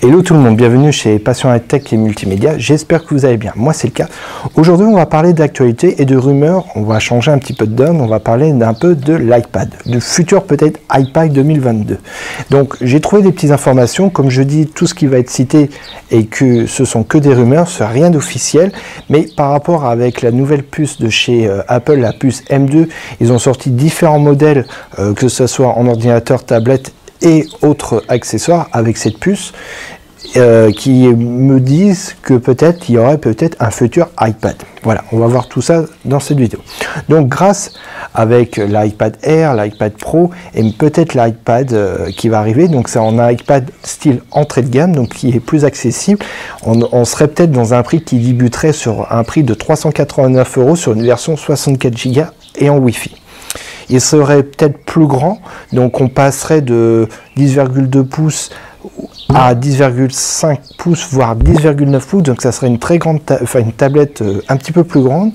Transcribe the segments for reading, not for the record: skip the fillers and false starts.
Hello tout le monde, bienvenue chez Passion High Tech et Multimédia, j'espère que vous allez bien, moi c'est le cas. Aujourd'hui on va parler d'actualité et de rumeurs, on va changer un petit peu de donne, on va parler d'un peu de l'iPad, du futur peut-être iPad 2022. Donc j'ai trouvé des petites informations, comme je dis, tout ce qui va être cité et que ce sont que des rumeurs, ce n'est rien d'officiel, mais par rapport avec la nouvelle puce de chez Apple, la puce M2, ils ont sorti différents modèles, que ce soit en ordinateur, tablette et autres accessoires avec cette puce qui me disent que peut-être il y aurait peut-être un futur iPad. Voilà, on va voir tout ça dans cette vidéo. Donc grâce avec l'iPad Air, l'iPad Pro et peut-être l'iPad qui va arriver, donc c'est un iPad style entrée de gamme, donc qui est plus accessible, on serait peut-être dans un prix qui débuterait sur un prix de 389 € sur une version 64 Go et en Wi-Fi. Il serait peut-être plus grand, donc on passerait de 10,2 pouces à 10,5 pouces, voire 10,9 pouces, donc ça serait une très grande, une tablette un petit peu plus grande.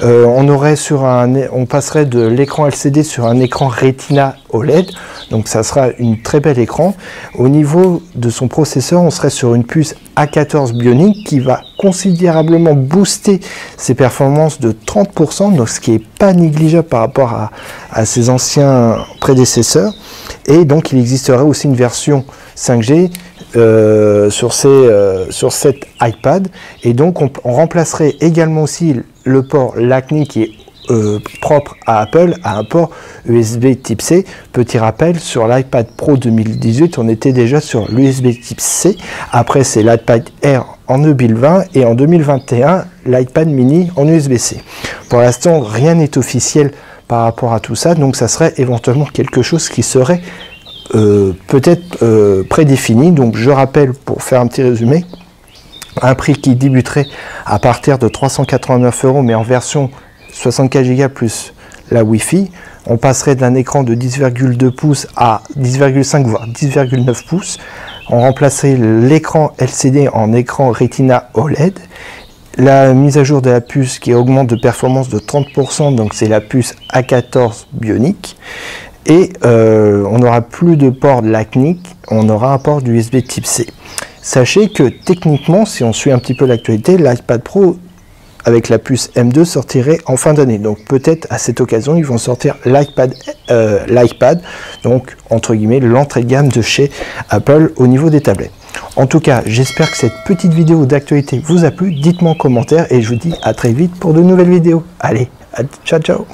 On passerait de l'écran LCD sur un écran Retina OLED, donc ça sera une très bel écran. Au niveau de son processeur, on serait sur une puce A14 Bionic qui va considérablement booster ses performances de 30%, donc ce qui n'est pas négligeable par rapport à ses anciens prédécesseurs. Et donc il existerait aussi une version 5G sur cet iPad, et donc on remplacerait également aussi le port Lightning qui est propre à Apple à un port USB type C. Petit rappel, sur l'iPad Pro 2018 on était déjà sur l'USB type C, après c'est l'iPad Air en 2020 et en 2021 l'iPad mini en USB-C. Pour l'instant rien n'est officiel par rapport à tout ça, donc ça serait éventuellement quelque chose qui serait peut-être prédéfini. Donc je rappelle, pour faire un petit résumé, un prix qui débuterait à partir de 389 €, mais en version 64 Go plus la Wi-Fi. On passerait d'un écran de 10,2 pouces à 10,5 voire 10,9 pouces. On remplacerait l'écran LCD en écran Retina OLED. La mise à jour de la puce qui augmente de performance de 30%, donc c'est la puce A14 Bionic. Et on n'aura plus de port Lightning, on aura un port d'USB type C. Sachez que techniquement, si on suit un petit peu l'actualité, l'iPad Pro avec la puce M2 sortirait en fin d'année. Donc peut-être à cette occasion, ils vont sortir l'iPad, donc entre guillemets l'entrée de gamme de chez Apple au niveau des tablettes. En tout cas, j'espère que cette petite vidéo d'actualité vous a plu. Dites-moi en commentaire et je vous dis à très vite pour de nouvelles vidéos. Allez, ciao ciao.